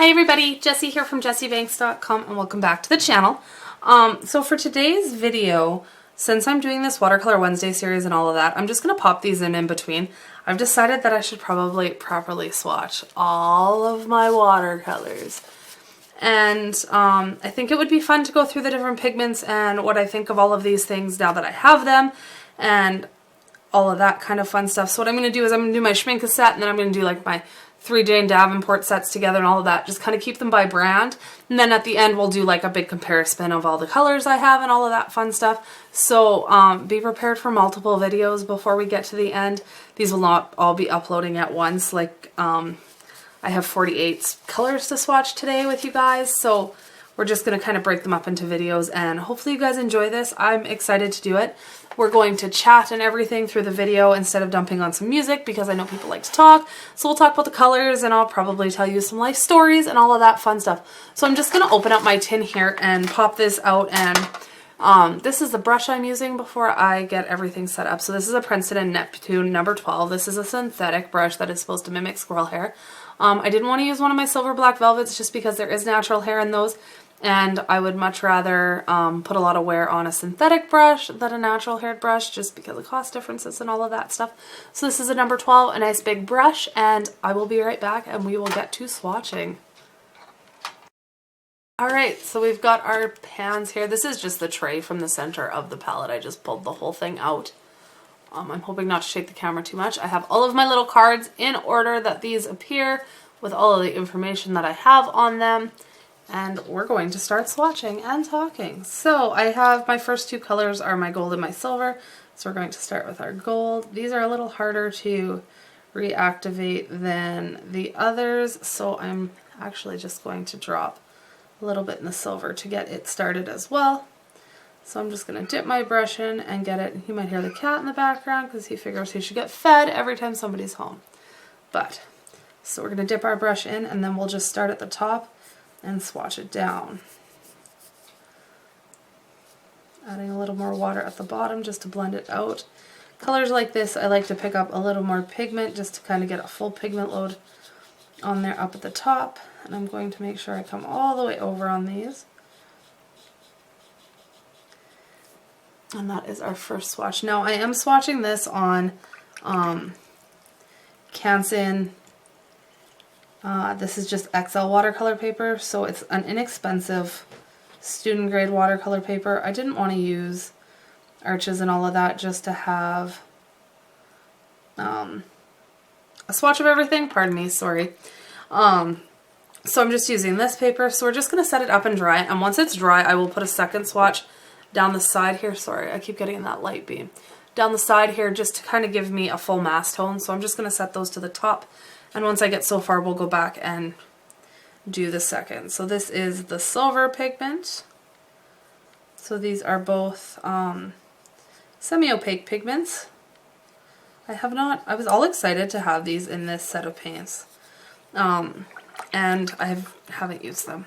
Hi everybody, Jessie here from jessiebanks.com and welcome back to the channel. So for today's video, since I'm doing this Watercolor Wednesday series and all of that, I'm just going to pop these in between. I've decided that I should probably properly swatch all of my watercolors. And I think it would be fun to go through the different pigments and what I think of all of these things now that I have them and all of that kind of fun stuff. So what I'm going to do is I'm going to do my Schmincke set, and then I'm going to do like my 3 Jane Davenport sets together and all of that. Just kind of keep them by brand. And then at the end we'll do like a big comparison of all the colors I have and all of that fun stuff. So be prepared for multiple videos before we get to the end. These will not all be uploading at once. Like I have 48 colors to swatch today with you guys. So we're just going to kind of break them up into videos, and hopefully you guys enjoy this. I'm excited to do it. We're going to chat and everything through the video instead of dumping on some music, because I know people like to talk. So we'll talk about the colors, and I'll probably tell you some life stories and all of that fun stuff. So I'm just going to open up my tin here and pop this out, and this is the brush I'm using before I get everything set up. So this is a Princeton Neptune number 12. This is a synthetic brush that is supposed to mimic squirrel hair. I didn't want to use one of my silver black velvets just because there is natural hair in those. And I would much rather put a lot of wear on a synthetic brush than a natural haired brush, just because of cost differences and all of that stuff. So this is a number 12, a nice big brush, and I will be right back and we will get to swatching. Alright, so we've got our pans here. This is just the tray from the center of the palette. I just pulled the whole thing out. I'm hoping not to shake the camera too much. I have all of my little cards in order that these appear with all of the information that I have on them. And we're going to start swatching and talking. So I have my first two colors are my gold and my silver. So we're going to start with our gold. These are a little harder to reactivate than the others. So I'm actually just going to drop a little bit in the silver to get it started as well. So I'm just going to dip my brush in and get it. You might hear the cat in the background because he figures he should get fed every time somebody's home. So we're going to dip our brush in, and then we'll just start at the top and swatch it down. Adding a little more water at the bottom just to blend it out. Colors like this, I like to pick up a little more pigment just to kind of get a full pigment load on there up at the top. And I'm going to make sure I come all the way over on these. And that is our first swatch. Now I am swatching this on Canson. This is just XL watercolor paper, so it's an inexpensive student grade watercolor paper. I didn't want to use arches and all of that just to have a swatch of everything. Pardon me, sorry. So I'm just using this paper. So we're just going to set it up and dry, and once it's dry I will put a second swatch down the side here. Sorry, I keep getting that light beam. Down the side here just to kind of give me a full mass tone. So I'm just going to set those to the top. And once I get so far, we'll go back and do the second. So this is the silver pigment. So these are both semi-opaque pigments. I was all excited to have these in this set of paints. And I haven't used them.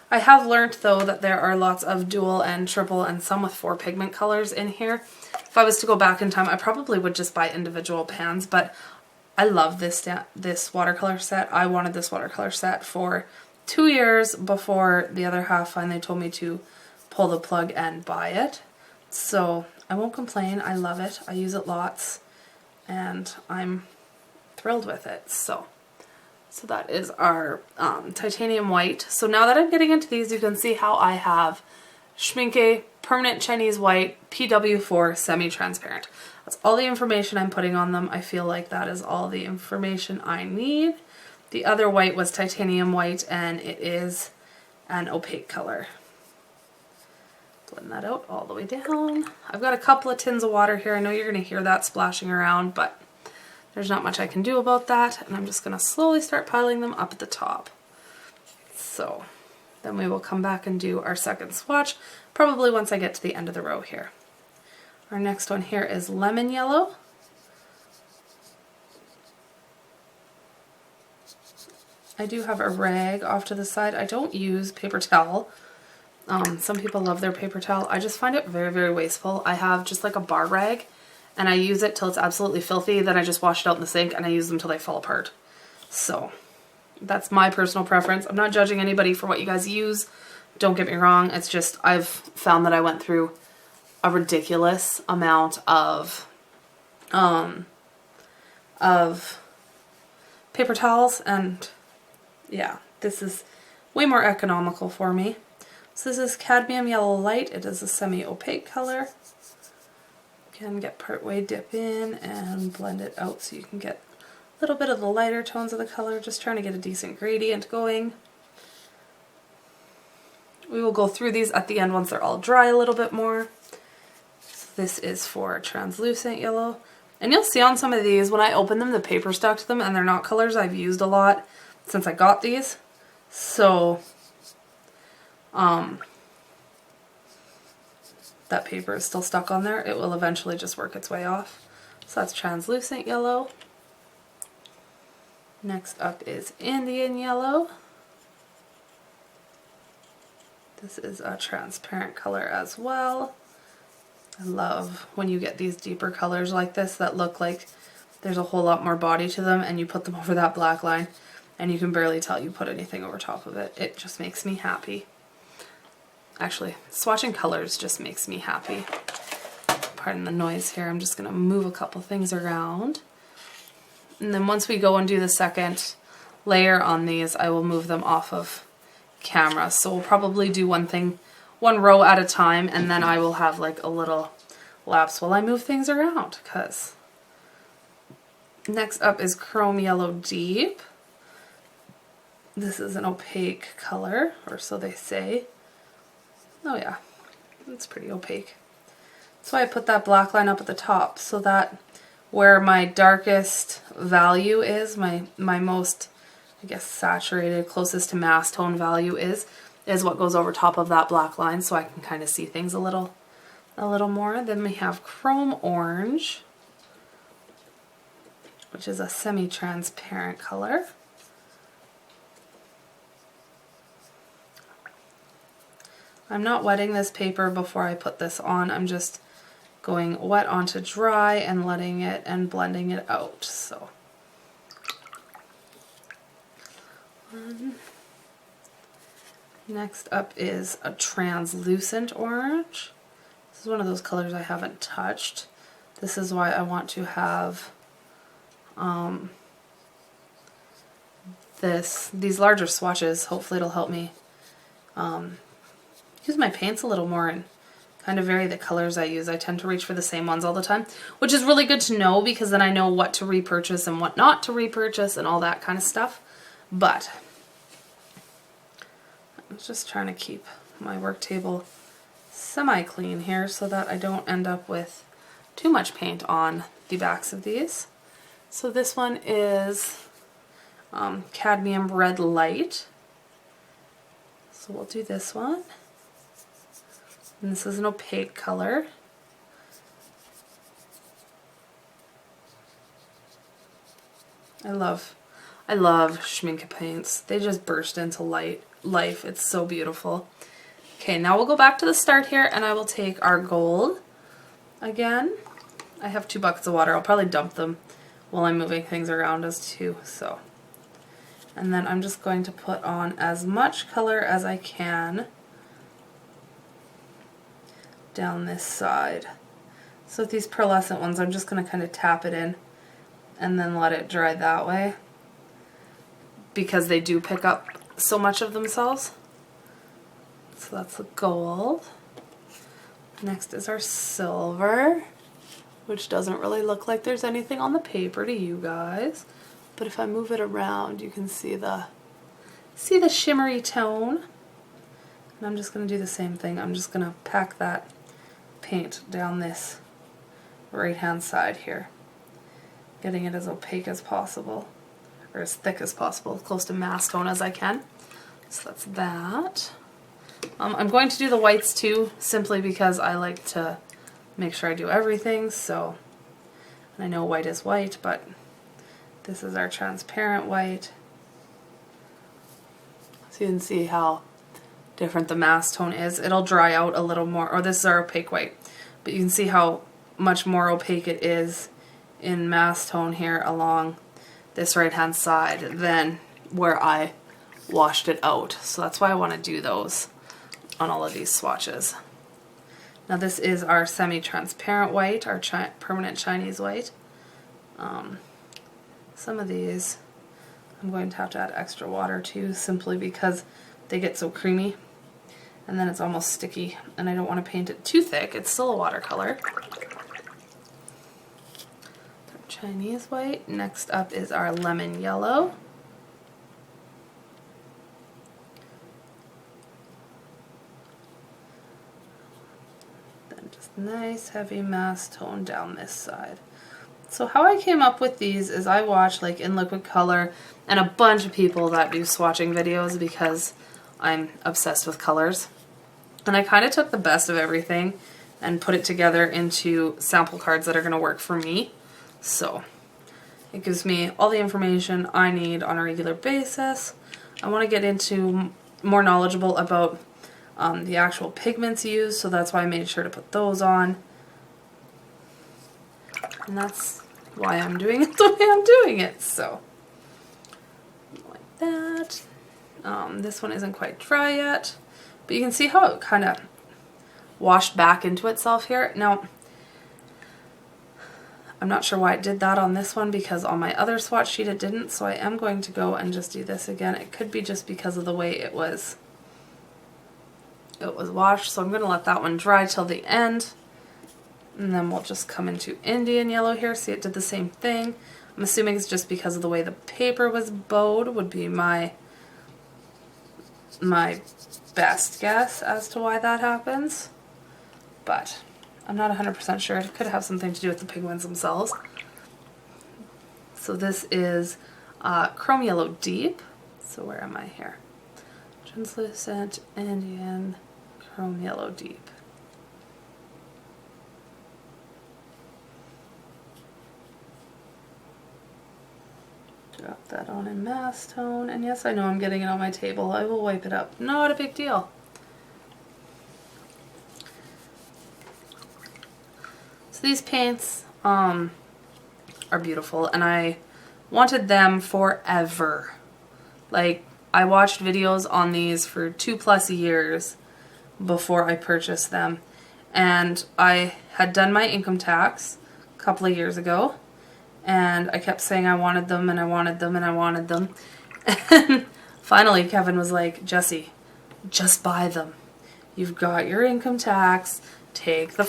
I have learned though that there are lots of dual and triple and some with 4 pigment colors in here. If I was to go back in time, I probably would just buy individual pans, but I love this watercolor set. I wanted this watercolor set for 2 years before the other half finally told me to pull the plug and buy it. So I won't complain. I love it. I use it lots and I'm thrilled with it. So that is our titanium white. So now that I'm getting into these, you can see how I have Schmincke Permanent Chinese White PW4 semi-transparent. That's all the information I'm putting on them. I feel like that is all the information I need. The other white was titanium white, and it is an opaque color. Blend that out all the way down. I've got a couple of tins of water here. I know you're going to hear that splashing around, but there's not much I can do about that. And I'm just going to slowly start piling them up at the top. So then we will come back and do our second swatch, probably once I get to the end of the row here. Our next one here is lemon yellow. I do have a rag off to the side. I don't use paper towel. Some people love their paper towel. I just find it very, very wasteful. I have just like a bar rag, and I use it till it's absolutely filthy. Then I just wash it out in the sink, and I use them till they fall apart. So That's my personal preference. I'm not judging anybody for what you guys use. Don't get me wrong. It's just I've found that I went through a ridiculous amount of paper towels, and yeah, this is way more economical for me. So this is Cadmium Yellow Light. It is a semi-opaque color. Again, get part way, dip in, and blend it out so you can get a little bit of the lighter tones of the color, just trying to get a decent gradient going. We will go through these at the end once they're all dry a little bit more. So this is for translucent yellow. And you'll see on some of these, when I open them, the paper stuck to them, and they're not colors I've used a lot since I got these. So, that paper is still stuck on there. It will eventually just work its way off. So that's translucent yellow. Next up is Indian yellow. This is a transparent color as well. I love when you get these deeper colors like this that look like there's a whole lot more body to them, and you put them over that black line and you can barely tell you put anything over top of it. It just makes me happy. Actually, swatching colors just makes me happy. Pardon the noise here. I'm just going to move a couple things around. And then once we go and do the second layer on these, I will move them off of camera. So we'll probably do one row at a time, and then I will have like a little lapse while I move things around. Because next up is Chrome Yellow Deep. This is an opaque color, or so they say. Oh yeah, it's pretty opaque. So I put that black line up at the top so that where my darkest value is, my most, I guess, saturated, closest to mass tone value is what goes over top of that black line, so I can kind of see things a little more. Then we have Chrome Orange, which is a semi-transparent color. I'm not wetting this paper before I put this on. I'm just going wet onto dry and letting it and blending it out. So next up is a translucent orange. This is one of those colors I haven't touched. This is why I want to have these larger swatches. Hopefully it'll help me use my paints a little more and kind of vary the colors I use. I tend to reach for the same ones all the time, which is really good to know because then I know what to repurchase and what not to repurchase and all that kind of stuff. But I'm just trying to keep my work table semi-clean here so that I don't end up with too much paint on the backs of these. So this one is Cadmium Red Light. So we'll do this one. And this is an opaque color. I love Schmincke paints. They just burst into life. It's so beautiful. Okay, now we'll go back to the start here, and I will take our gold again. I have 2 buckets of water. I'll probably dump them while I'm moving things around as too. So, and then I'm just going to put on as much color as I can down this side. So with these pearlescent ones, I'm just going to kind of tap it in and then let it dry that way because they do pick up so much of themselves. So that's the gold. Next is our silver, which doesn't really look like there's anything on the paper to you guys, but if I move it around, you can see the shimmery tone. And I'm just going to do the same thing. I'm just going to pack that paint down this right hand side here, getting it as opaque as possible, or as thick as possible, as close to mass tone as I can. So that's that. I'm going to do the whites too, simply because I like to make sure I do everything. So, and I know white is white, but this is our transparent white. So you can see how different the mass tone is. It'll dry out a little more, or this is our opaque white, but you can see how much more opaque it is in mass tone here along this right hand side than where I washed it out. So that's why I want to do those on all of these swatches. Now this is our semi-transparent white, our permanent Chinese white. Some of these I'm going to have to add extra water to, simply because they get so creamy and then it's almost sticky and I don't want to paint it too thick. It's still a watercolor. Chinese white. Next up is our lemon yellow. Then just nice heavy mass tone down this side. So how I came up with these is I watch like In Liquid Color and a bunch of people that do swatching videos because I'm obsessed with colors. And I kind of took the best of everything and put it together into sample cards that are going to work for me. So it gives me all the information I need on a regular basis. I want to get into more knowledgeable about the actual pigments used, so that's why I made sure to put those on. And that's why I'm doing it the way I'm doing it. So, like that. This one isn't quite dry yet, but you can see how it kind of washed back into itself here. Now, I'm not sure why it did that on this one, because on my other swatch sheet it didn't, so I am going to go and just do this again. It could be just because of the way it was washed, so I'm going to let that one dry till the end. And then we'll just come into Indian yellow here. See, it did the same thing. I'm assuming it's just because of the way the paper was bowed would be my best guess as to why that happens. But I'm not 100% sure. It could have something to do with the pigments themselves. So this is Chrome Yellow Deep. So where am I here? Translucent Indian Chrome Yellow Deep. Drop that on in mass tone, and yes, I know I'm getting it on my table. I will wipe it up. Not a big deal. So these paints are beautiful, and I wanted them forever. Like, I watched videos on these for 2+ years before I purchased them, and I had done my income tax a couple of years ago. And I kept saying I wanted them and I wanted them and I wanted them. And finally Kevin was like, Jessie, just buy them. You've got your income tax. Take the,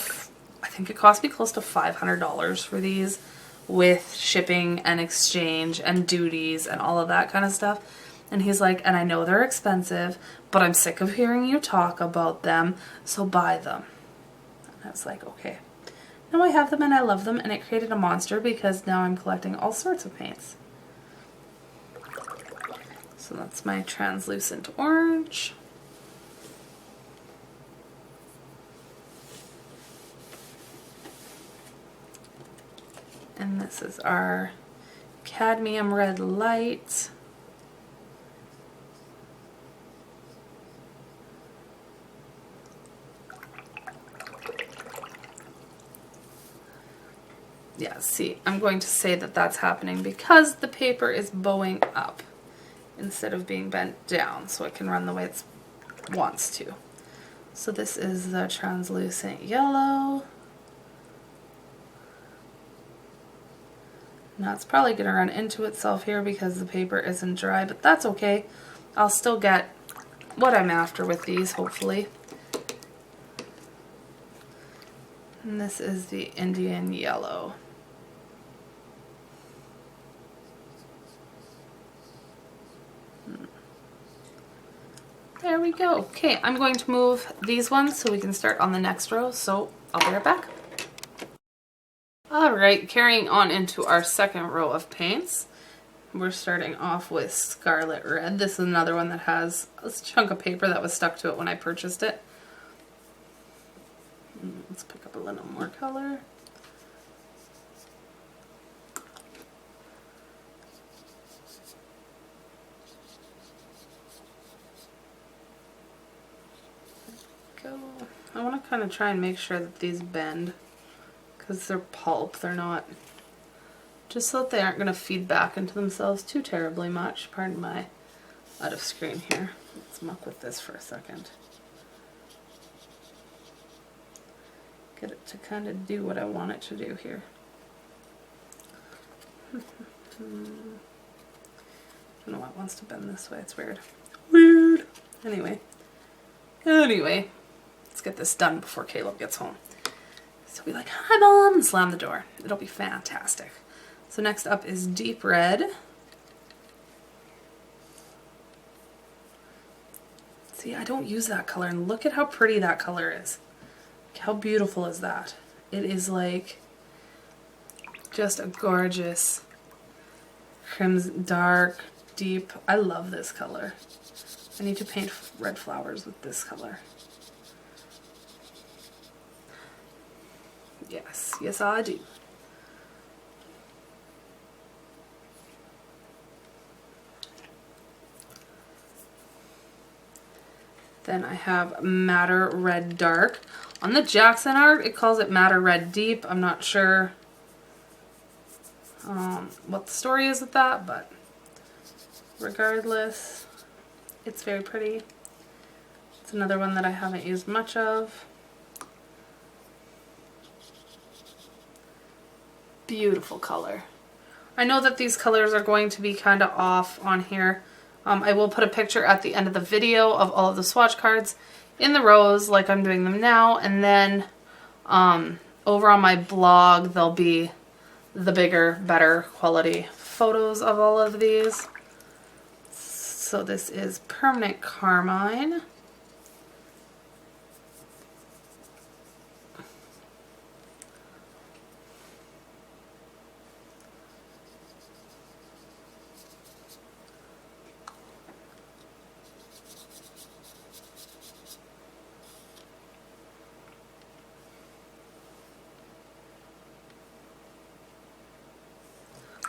I think it cost me close to $500 for these, with shipping and exchange and duties and all of that kind of stuff. And he's like, and I know they're expensive, but I'm sick of hearing you talk about them, so buy them. And I was like, okay. Now I have them and I love them, and it created a monster because now I'm collecting all sorts of paints. So that's my translucent orange. And this is our cadmium red light. Yeah, see, I'm going to say that that's happening because the paper is bowing up instead of being bent down, so it can run the way it wants to. So this is the translucent yellow. Now it's probably going to run into itself here because the paper isn't dry, but that's okay. I'll still get what I'm after with these, hopefully. And this is the Indian yellow. There we go. Okay, I'm going to move these ones so we can start on the next row, so I'll be right back. Alright, carrying on into our second row of paints. We're starting off with Scarlet Red. This is another one that has a chunk of paper that was stuck to it when I purchased it. Let's pick up a little more color. Go. I want to kind of try and make sure that these bend because they're pulp. They're not just so that they aren't going to feed back into themselves too terribly much. Pardon my out of screen here. Let's muck with this for a second. Get it to kind of do what I want it to do here. I don't know why it wants to bend this way. It's weird. Weird. Anyway, let's get this done before Caleb gets home. So be like, hi Mom, and slam the door. It'll be fantastic. So next up is deep red. See, I don't use that color, and look at how pretty that color is. How beautiful is that? It is like just a gorgeous crimson, dark, deep. I love this color. I need to paint red flowers with this color. Yes, yes I do. Then I have Madder Red Dark. On the Jackson art, it calls it Madder Red Deep. I'm not sure what the story is with that, but regardless, it's very pretty. It's another one that I haven't used much of. Beautiful color. I know that these colors are going to be kind of off on here. I will put a picture at the end of the video of all of the swatch cards in the rows like I'm doing them now, and then over on my blog there'll be the bigger, better quality photos of all of these. So this is Permanent Carmine.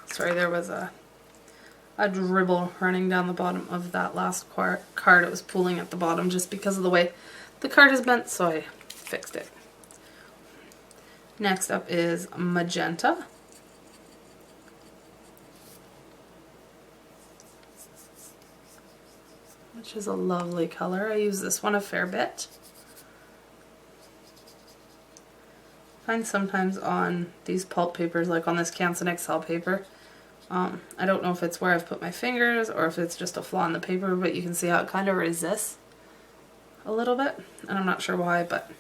Sorry, there was a dribble running down the bottom of that last card. It was pooling at the bottom just because of the way the card is bent, so I fixed it. Next up is Magenta. Which is a lovely color. I use this one a fair bit. I find sometimes on these pulp papers, like on this Canson XL paper, I don't know if it's where I've put my fingers or if it's just a flaw in the paper, but you can see how it kind of resists a little bit, and I'm not sure why, but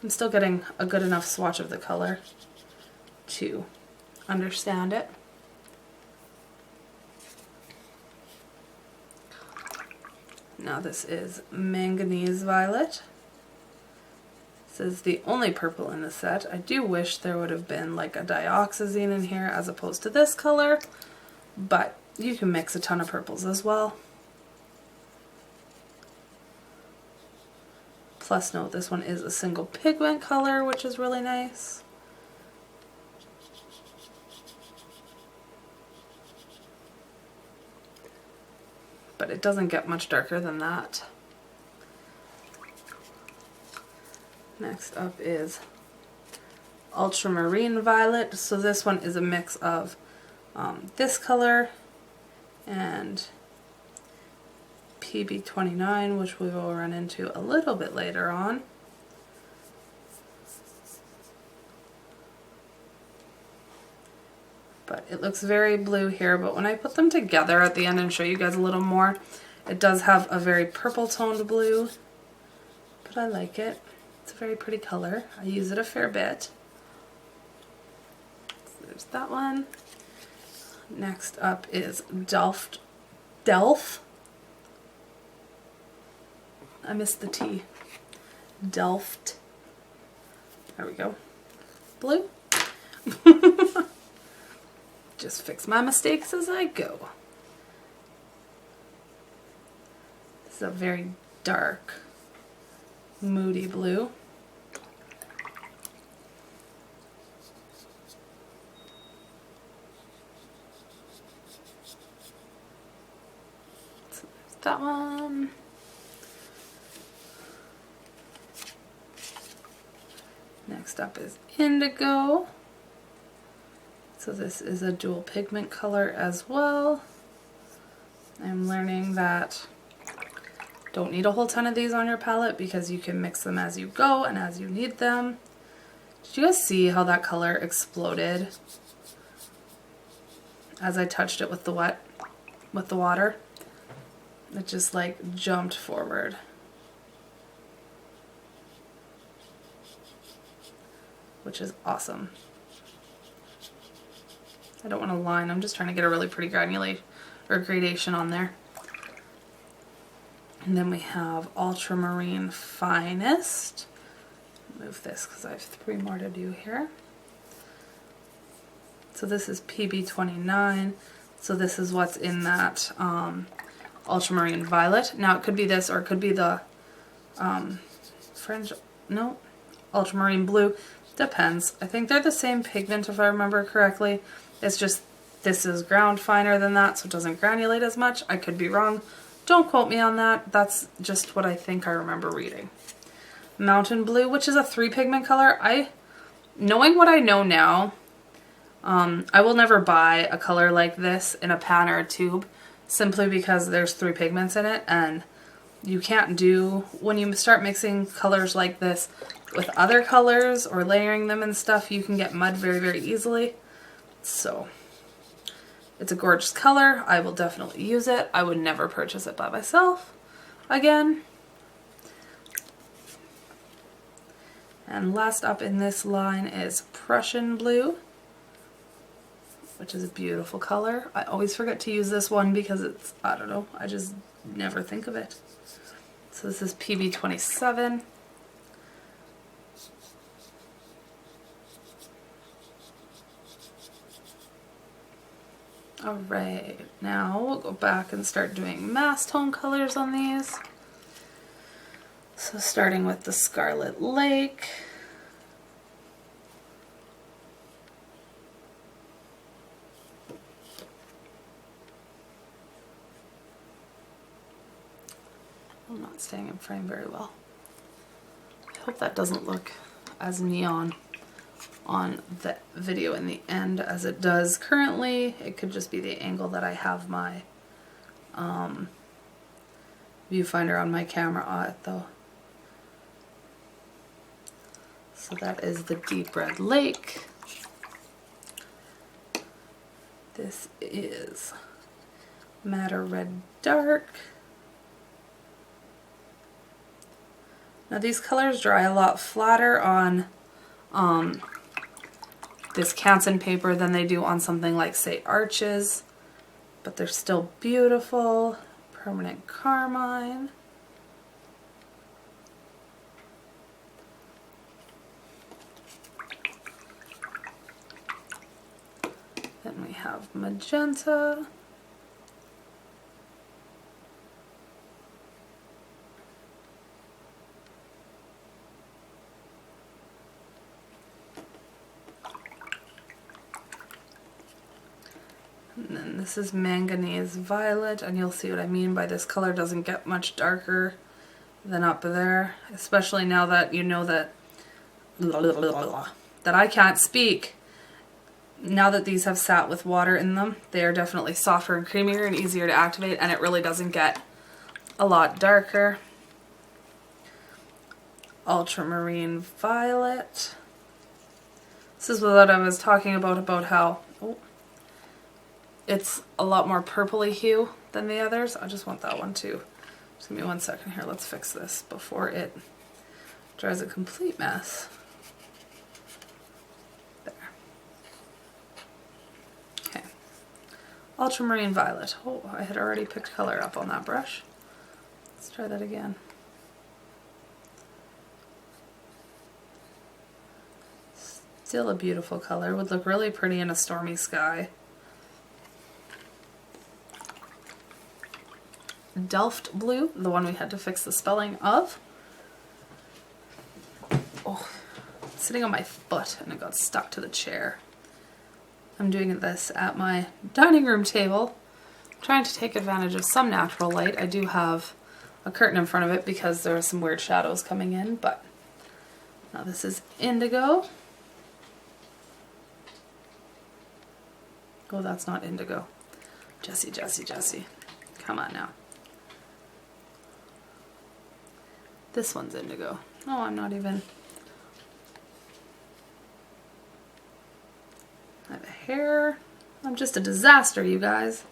I'm still getting a good enough swatch of the color to understand it. Now this is Manganese Violet. This is the only purple in the set. I do wish there would have been like a dioxazine in here as opposed to this color, but you can mix a ton of purples as well. Plus note, this one is a single pigment color, which is really nice. But it doesn't get much darker than that. Next up is Ultramarine Violet. So this one is a mix of this color and PB29, which we will run into a little bit later on. But it looks very blue here, but when I put them together at the end and show you guys a little more, it does have a very purple toned blue, but I like it. It's a very pretty color. I use it a fair bit. So there's that one. Next up is Delft. I missed the T. Delft. There we go. Blue. Just fix my mistakes as I go. This is a very dark, moody blue. So there's that one. Next up is Indigo. So this is a dual pigment color as well. I'm learning that don't need a whole ton of these on your palette because you can mix them as you go and as you need them. Did you guys see how that color exploded as I touched it with the water? It just like jumped forward. Which is awesome. I don't want to line, I'm just trying to get a really pretty gradation on there. And then we have Ultramarine Finest. Move this because I have 3 more to do here. So this is PB29. So this is what's in that Ultramarine Violet. Now it could be this or it could be the Ultramarine Blue. Depends. I think they're the same pigment if I remember correctly. It's just this is ground finer than that, so it doesn't granulate as much. I could be wrong. Don't quote me on that. That's just what I think I remember reading. Mountain Blue, which is a 3 pigment color. Knowing what I know now, I will never buy a color like this in a pan or a tube simply because there's 3 pigments in it, and you can't do, when you start mixing colors like this with other colors or layering them and stuff, you can get mud very, very easily. So it's a gorgeous color. I will definitely use it. I would never purchase it by myself again. And last up in this line is Prussian Blue, which is a beautiful color. I always forget to use this one because it's, I don't know, I just never think of it. So this is PB27. Alright, now we'll go back and start doing mass tone colors on these. So starting with the Scarlet Lake. I'm not staying in frame very well. I hope that doesn't look as neon on the video in the end as it does currently. It could just be the angle that I have my viewfinder on my camera at though. So that is the Deep Red Lake. This is Madder Red Dark. Now these colors dry a lot flatter on this Canson paper than they do on something like, say, Arches, but they're still beautiful. Permanent Carmine. Then we have Magenta. And then this is Manganese Violet, and you'll see what I mean by this color doesn't get much darker than up there, especially now that you know that I can't speak. Now that these have sat with water in them, they are definitely softer and creamier and easier to activate, and it really doesn't get a lot darker. Ultramarine Violet. This is what I was talking about how it's a lot more purpley hue than the others. I just want that one too. Just give me 1 second here. Let's fix this before it dries a complete mess. There. Okay. Ultramarine Violet. Oh, I had already picked color up on that brush. Let's try that again. Still a beautiful color. Would look really pretty in a stormy sky. Delft Blue, the one we had to fix the spelling of. Oh, it's sitting on my foot and it got stuck to the chair. I'm doing this at my dining room table, trying to take advantage of some natural light. I do have a curtain in front of it because there are some weird shadows coming in, but now this is Indigo. Oh, that's not indigo. Jessie, Jessie, Jessie. Come on now. This one's indigo. Oh, I'm not even. I have a hair. I'm just a disaster, you guys.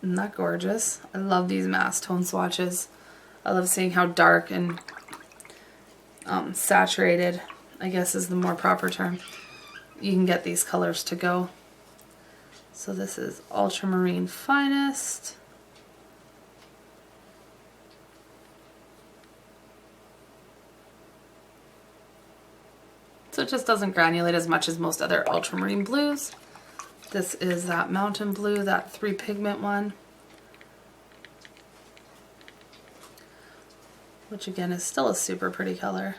Isn't that gorgeous? I love these mass tone swatches. I love seeing how dark and saturated, I guess is the more proper term, you can get these colors to go. So this is Ultramarine Finest. So it just doesn't granulate as much as most other ultramarine blues. This is that Mountain Blue, that 3 pigment one, which again is still a super pretty color.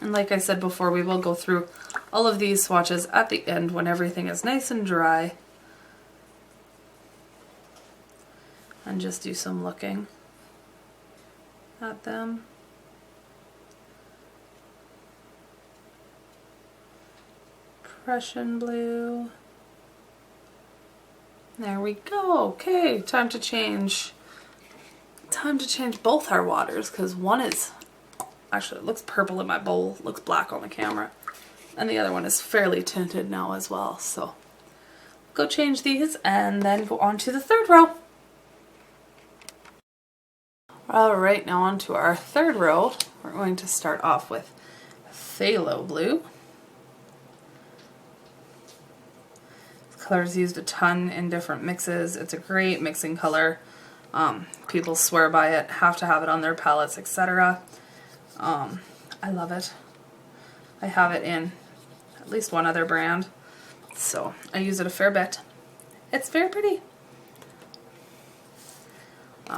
And like I said before, we will go through all of these swatches at the end when everything is nice and dry, and just do some looking at them. Prussian blue. There we go. Okay, time to change. Time to change both our waters, because one is, actually it looks purple in my bowl, looks black on the camera, and the other one is fairly tinted now as well. So go change these and then go on to the third row. Alright, now on to our third row. We're going to start off with Phthalo Blue. This color is used a ton in different mixes. It's a great mixing color. People swear by it, have to have it on their palettes, etc. I love it. I have it in at least one other brand, so I use it a fair bit. It's very pretty.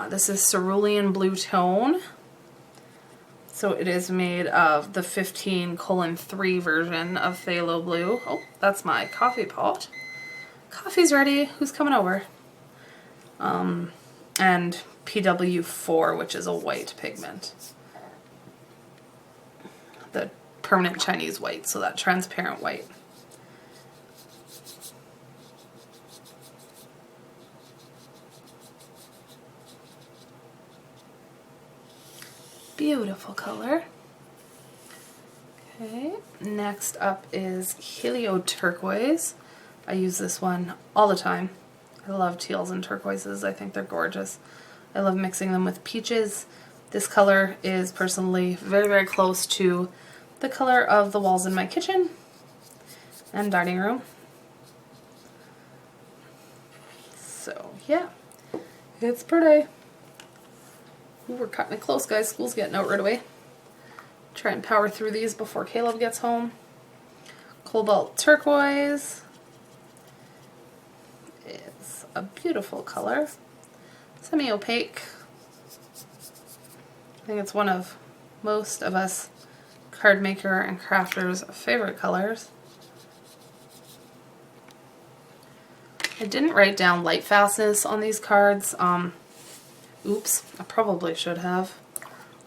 This is Cerulean Blue Tone. So it is made of the 15:3 version of Phthalo Blue. Oh, that's my coffee pot. Coffee's ready. Who's coming over? And PW4, which is a white pigment. The permanent Chinese white, so that transparent white. Beautiful color. Okay, next up is Helio Turquoise. I use this one all the time. I love teals and turquoises. I think they're gorgeous. I love mixing them with peaches. This color is personally very, very close to the color of the walls in my kitchen and dining room. So yeah, it's pretty. Ooh, we're cutting it close, guys. School's getting out right away. Try and power through these before Caleb gets home. Cobalt Turquoise. It's a beautiful color. Semi-opaque. I think it's one of most of us card maker and crafters' favorite colors. I didn't write down light fastness on these cards. Oops, I probably should have.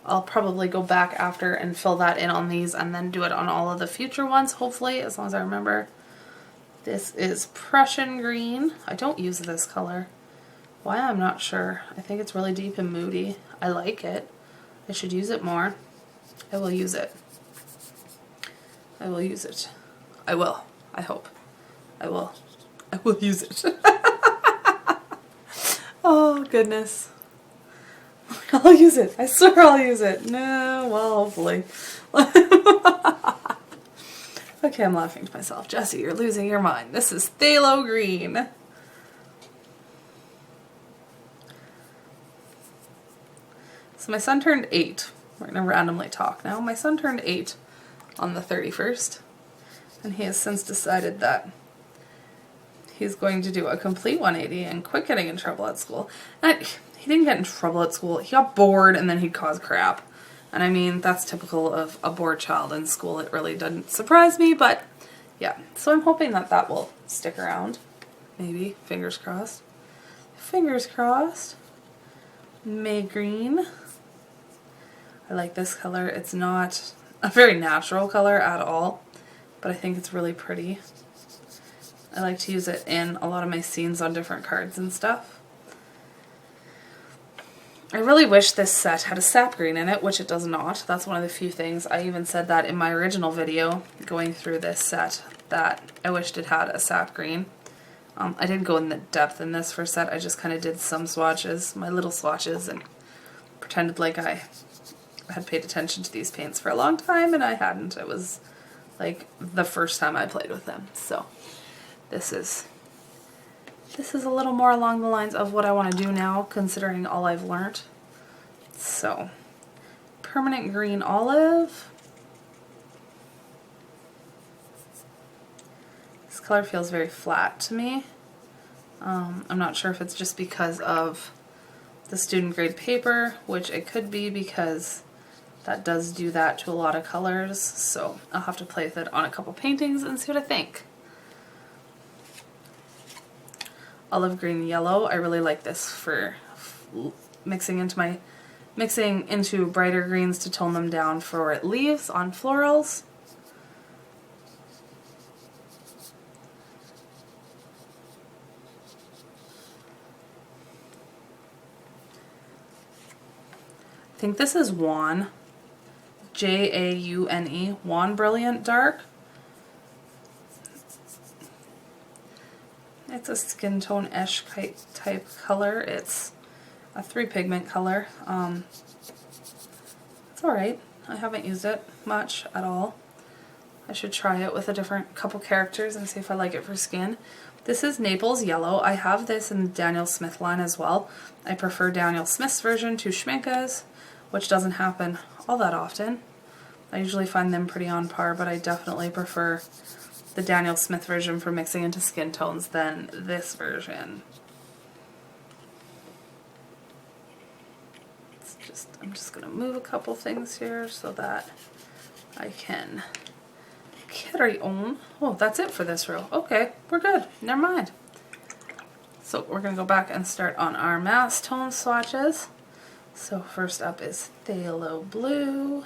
I'll probably go back after and fill that in on these and then do it on all of the future ones, hopefully, as long as I remember. This is Prussian Green. I don't use this color. Why, I'm not sure. I think it's really deep and moody. I like it. I should use it more. I will use it. I will use it. I will. I hope. I will. I will use it. Oh, goodness. I'll use it. I swear I'll use it. No, well, hopefully. Okay, I'm laughing to myself. Jessie, you're losing your mind. This is Phthalo Green. So my son turned 8. We're going to randomly talk now. My son turned 8 on the 31st. And he has since decided that he's going to do a complete 180 and quit getting in trouble at school. And he didn't get in trouble at school. He got bored and then he'd cause crap. And I mean, that's typical of a bored child in school. It really doesn't surprise me, but yeah. So I'm hoping that that will stick around. Maybe. Fingers crossed. Fingers crossed. May Green. I like this color. It's not a very natural color at all, but I think it's really pretty. I like to use it in a lot of my scenes on different cards and stuff. I really wish this set had a sap green in it, which it does not. That's one of the few things. I even said that in my original video going through this set, that I wished it had a sap green. I didn't go in the depth in this first set. I just kind of did some swatches, my little swatches, and pretended like I had paid attention to these paints for a long time, and I hadn't. It was like the first time I played with them. So this is a little more along the lines of what I want to do now, considering all I've learned. So, permanent green olive. This color feels very flat to me. I'm not sure if it's just because of the student grade paper, which it could be because that does do that to a lot of colors. So I'll have to play with it on a couple paintings and see what I think. Olive green yellow. I really like this for mixing into brighter greens to tone them down for leaves on florals. I think this is Wan, Jaune, Wan Brilliant Dark. It's a skin tone-ish type color. It's a 3 pigment color. It's alright. I haven't used it much at all. I should try it with a different couple characters and see if I like it for skin. This is Naples Yellow. I have this in the Daniel Smith line as well. I prefer Daniel Smith's version to Schmincke's, which doesn't happen all that often. I usually find them pretty on par, but I definitely prefer the Daniel Smith version for mixing into skin tones than this version. I'm just going to move a couple things here so that I can carry on. Oh, that's it for this row. Okay, we're good. Never mind. So we're going to go back and start on our mass tone swatches. So first up is Phthalo Blue.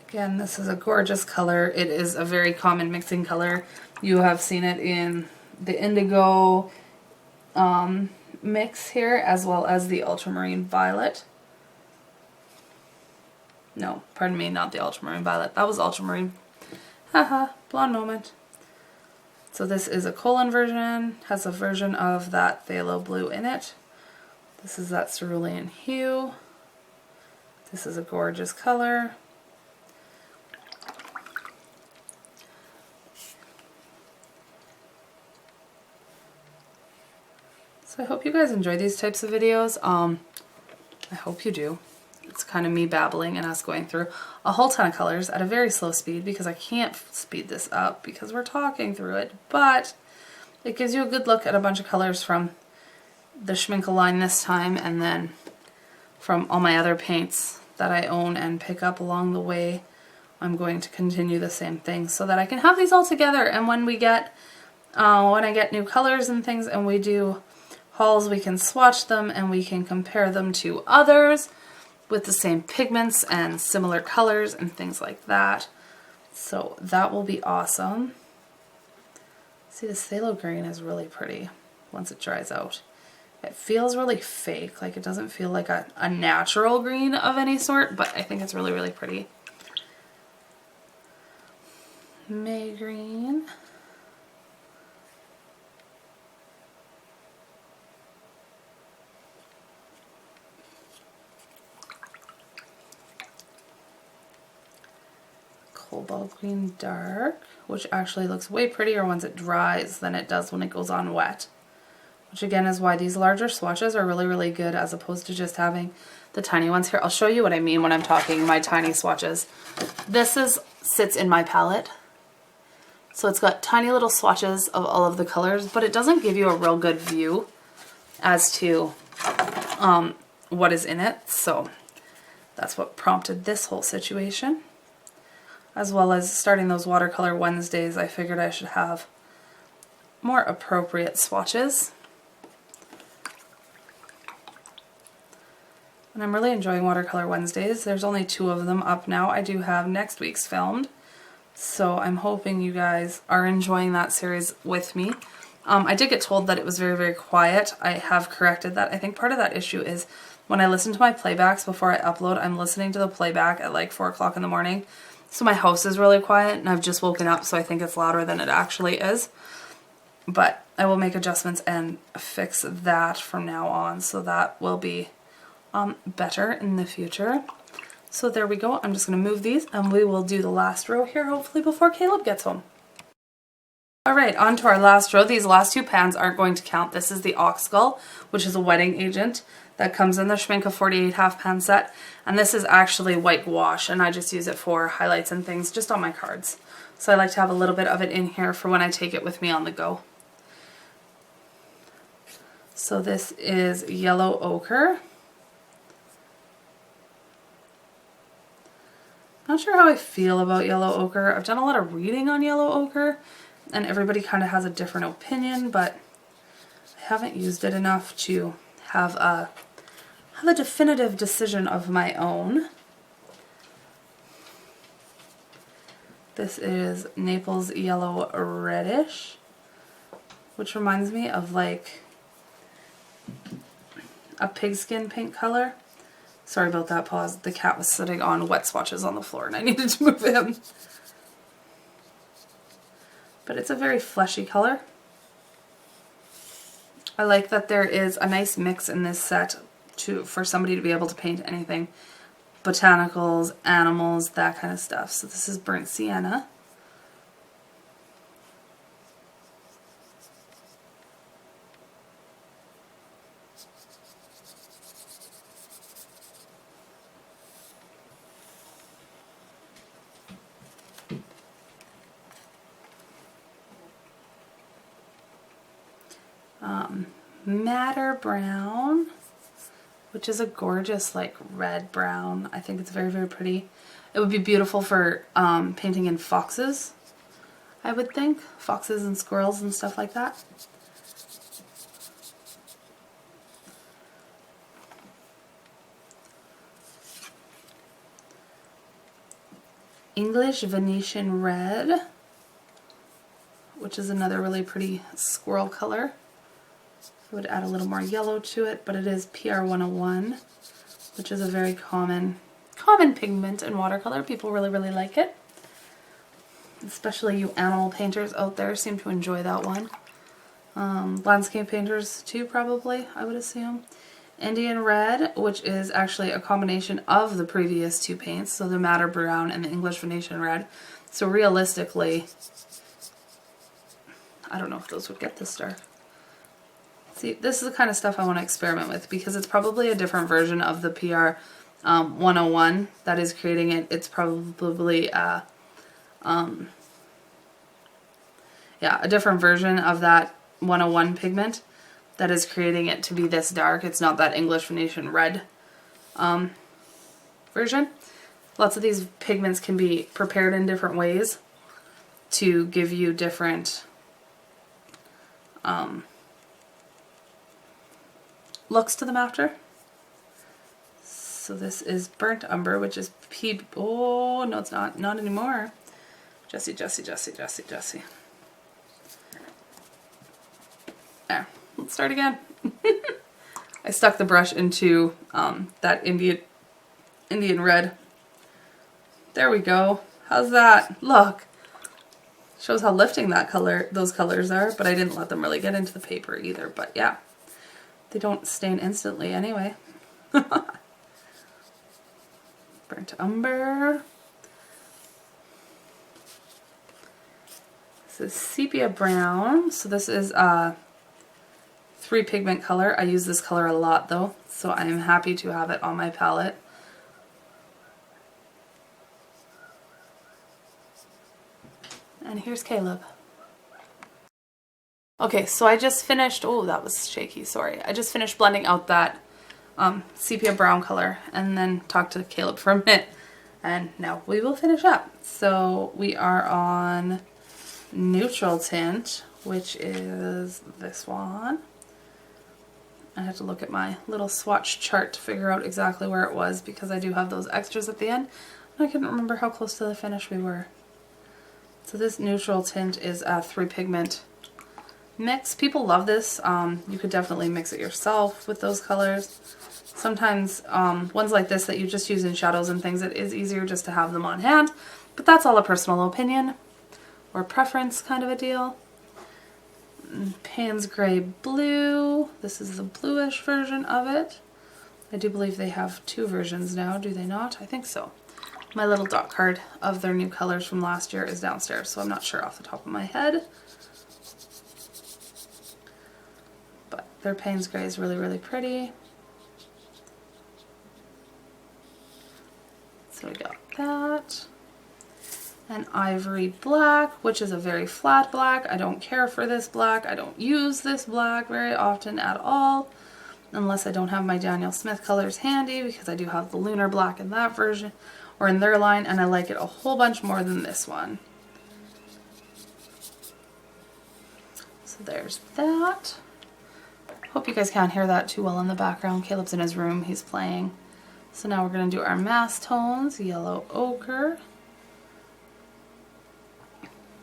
Again, this is a gorgeous color. It is a very common mixing color. You have seen it in the indigo mix here, as well as the ultramarine violet. No, pardon me, not the ultramarine violet. That was ultramarine. Haha, blonde moment. So this is a colon version, has a version of that Phthalo Blue in it. This is that cerulean hue. This is a gorgeous color. So I hope you guys enjoy these types of videos. I hope you do. It's kind of me babbling and us going through a whole ton of colors at a very slow speed because I can't speed this up because we're talking through it, but it gives you a good look at a bunch of colors from the Schmincke line this time, and then from all my other paints that I own and pick up along the way. I'm going to continue the same thing so that I can have these all together, and when we get when I get new colors and things and we do hauls, we can swatch them and we can compare them to others with the same pigments and similar colors and things like that. So that will be awesome. See, this phthalo green is really pretty once it dries out. It feels really fake, like it doesn't feel like a natural green of any sort, but I think it's really, really pretty. May green. Cobalt green dark, which actually looks way prettier once it dries than it does when it goes on wet. Which again is why these larger swatches are really, really good as opposed to just having the tiny ones. Here, I'll show you what I mean when I'm talking my tiny swatches. This sits in my palette. So it's got tiny little swatches of all of the colors, but it doesn't give you a real good view as to what is in it. So that's what prompted this whole situation. As well as starting those Watercolor Wednesdays, I figured I should have more appropriate swatches. And I'm really enjoying Watercolor Wednesdays. There's only 2 of them up now. I do have next week's filmed. So I'm hoping you guys are enjoying that series with me. I did get told that it was very, very quiet. I have corrected that. I think part of that issue is when I listen to my playbacks before I upload, I'm listening to the playback at like 4 o'clock in the morning. So my house is really quiet and I've just woken up, so I think it's louder than it actually is. But I will make adjustments and fix that from now on, so that will be better in the future. So there we go. I'm just going to move these and we will do the last row here hopefully before Caleb gets home. Alright, on to our last row. These last 2 pans aren't going to count. This is the Oxgull, which is a wetting agent that comes in the Schmincke 48 half pan set. And this is actually white gouache, and I just use it for highlights and things just on my cards. So I like to have a little bit of it in here for when I take it with me on the go. So this is yellow ochre. Not sure how I feel about yellow ochre. I've done a lot of reading on yellow ochre, and everybody kind of has a different opinion, but I haven't used it enough to have a definitive decision of my own. This is Naples Yellow Reddish, which reminds me of like a pigskin pink color. Sorry about that pause. The cat was sitting on wet swatches on the floor and I needed to move him. But it's a very fleshy color. I like that there is a nice mix in this set for somebody to be able to paint anything. Botanicals, animals, that kind of stuff. So this is Burnt Sienna. Madder Brown, which is a gorgeous like red brown. I think it's very, very pretty. It would be beautiful for painting in foxes, I would think. Foxes and squirrels and stuff like that. English Venetian Red, which is another really pretty squirrel color. I would add a little more yellow to it, but it is PR 101, which is a very common pigment in watercolor. People really, really like it. Especially you animal painters out there seem to enjoy that one. Landscape painters too, probably, I would assume. Indian Red, which is actually a combination of the previous 2 paints, so the Madder Brown and the English Venetian Red. So realistically, I don't know if those would get this dark. See, this is the kind of stuff I want to experiment with because it's probably a different version of the PR 101 that is creating it. It's probably yeah, a different version of that 101 pigment that is creating it to be this dark. It's not that English Venetian Red version. Lots of these pigments can be prepared in different ways to give you different looks to them after. So this is Burnt Umber, which is oh no, it's not anymore. Jessie. There, let's start again. I stuck the brush into that Indian Red. There we go. How's that? Look. Shows how lifting those colors are, but I didn't let them really get into the paper either, but yeah. They don't stain instantly anyway. Burnt Umber. This is Sepia Brown. So this is a 3 pigment color. I use this color a lot though, so I am happy to have it on my palette. And here's Caleb. Okay, so I just finished, oh that was shaky, sorry. I just finished blending out that sepia brown color and then talked to Caleb for a minute. And now we will finish up. So we are on neutral tint, which is this one. I had to look at my little swatch chart to figure out exactly where it was because I do have those extras at the end. And I couldn't remember how close to the finish we were. So this neutral tint is a 3 pigment mix. People love this. You could definitely mix it yourself with those colors. Sometimes ones like this that you just use in shadows and things, it is easier just to have them on hand. But that's all a personal opinion or preference kind of a deal. Payne's Gray Blue. This is the bluish version of it. I do believe they have 2 versions now, do they not? I think so. My little dot card of their new colors from last year is downstairs, so I'm not sure off the top of my head. But their Payne's Gray is really, really pretty. So we got that. An Ivory Black, which is a very flat black. I don't care for this black. I don't use this black very often at all, unless I don't have my Daniel Smith colors handy, because I do have the Lunar Black in that version, or in their line, and I like it a whole bunch more than this one. So there's that. Hope you guys can't hear that too well in the background. Caleb's in his room, he's playing. So now we're going to do our mass tones, Yellow Ochre.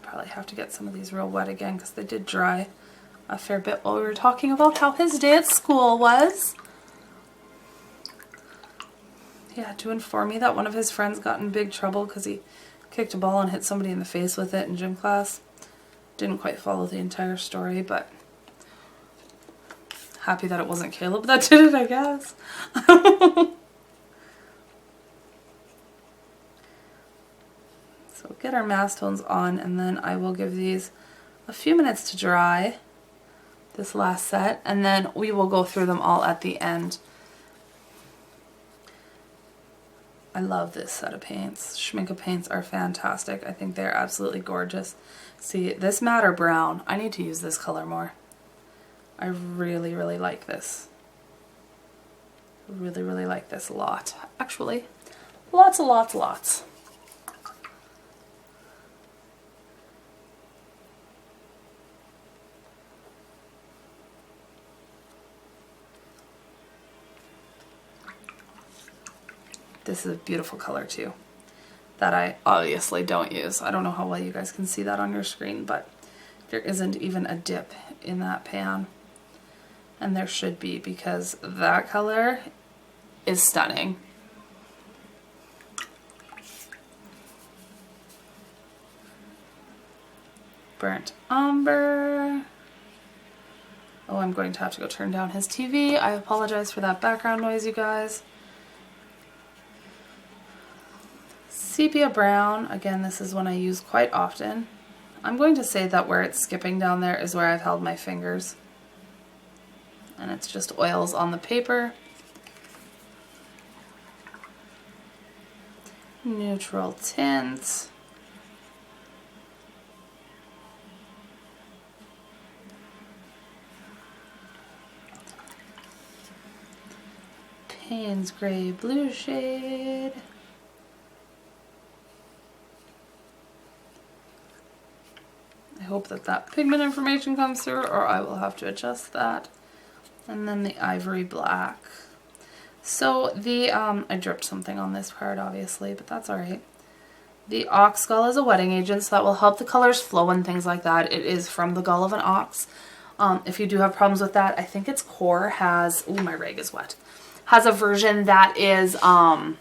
Probably have to get some of these real wet again because they did dry a fair bit while we were talking about how his day at school was. He had to inform me that one of his friends got in big trouble because he kicked a ball and hit somebody in the face with it in gym class. Didn't quite follow the entire story, but happy that it wasn't Caleb that did it, I guess. So get our mass tones on, and then I will give these a few minutes to dry, this last set, and then we will go through them all at the end. I love this set of paints. Schmincke paints are fantastic. I think they're absolutely gorgeous. See, this Madder Brown, I need to use this color more. I really, really like this. Really, really like this a lot. Actually, lots and lots and lots. This is a beautiful color too, that I obviously don't use. I don't know how well you guys can see that on your screen, but there isn't even a dip in that pan. And there should be, because that color is stunning. Burnt Umber. Oh, I'm going to have to go turn down his TV. I apologize for that background noise, you guys. Sepia Brown, again, this is one I use quite often. I'm going to say that where it's skipping down there is where I've held my fingers. And it's just oils on the paper. Neutral tint. Payne's Gray Blue shade. I hope that that pigment information comes through, or I will have to adjust that. And then the Ivory Black. So the, I dripped something on this part obviously, but that's alright. The Ox Gull is a wetting agent, so that will help the colors flow and things like that. It is from the gull of an ox. If you do have problems with that, I think its core has, ooh, my rag is wet, has a version that is like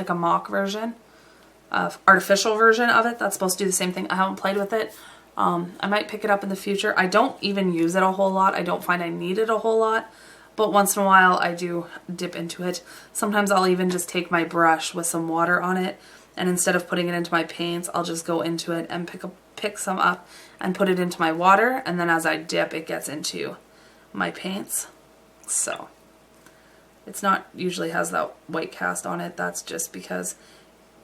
a mock version. Artificial version of it that's supposed to do the same thing. I haven't played with it. I might pick it up in the future. I don't even use it a whole lot. I don't find I need it a whole lot, but once in a while I do dip into it. Sometimes I'll even just take my brush with some water on it, and instead of putting it into my paints, I'll just go into it and pick some up and put it into my water, and then as I dip it gets into my paints. So it's not usually has that white cast on it. That's just because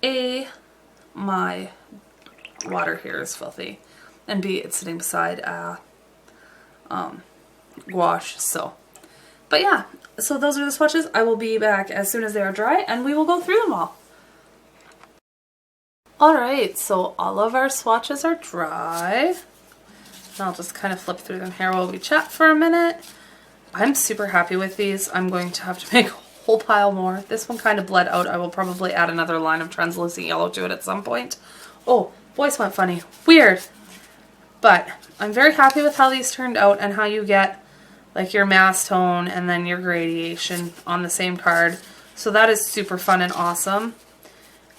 A, my water here is filthy, and B, it's sitting beside gouache. So, but yeah, so those are the swatches. I will be back as soon as they are dry, and we will go through them all. Alright, so all of our swatches are dry. I'll just kind of flip through them here while we chat for a minute. I'm super happy with these. I'm going to have to make a whole pile more. This one kind of bled out. I will probably add another line of translucent yellow to it at some point. Oh, voice went funny. Weird. But I'm very happy with how these turned out and how you get like your mass tone and then your gradation on the same card. So that is super fun and awesome.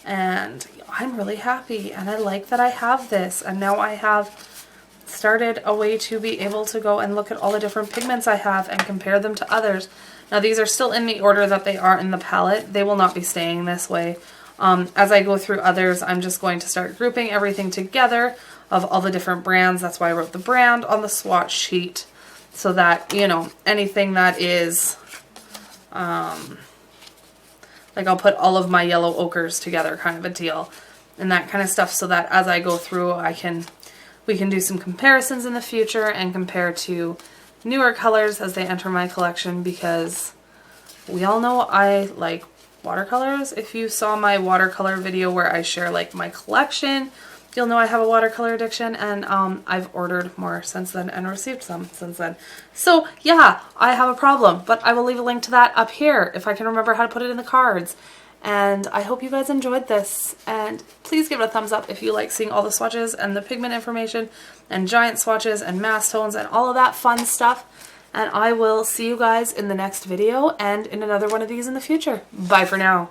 And I'm really happy, and I like that I have this, and now I have started a way to be able to go and look at all the different pigments I have and compare them to others. Now these are still in the order that they are in the palette. They will not be staying this way. As I go through others, I'm just going to start grouping everything together of all the different brands. That's why I wrote the brand on the swatch sheet, so that, you know, anything that is like I'll put all of my yellow ochres together, kind of a deal, and that kind of stuff, so that as I go through we can do some comparisons in the future and compare to newer colors as they enter my collection, because we all know I like watercolors. If you saw my watercolor video where I share like my collection, you'll know I have a watercolor addiction, and I've ordered more since then and received some since then. So yeah, I have a problem, but I will leave a link to that up here if I can remember how to put it in the cards. And I hope you guys enjoyed this, and please give it a thumbs up if you like seeing all the swatches and the pigment information and giant swatches and mass tones and all of that fun stuff. And I will see you guys in the next video and in another one of these in the future. Bye for now.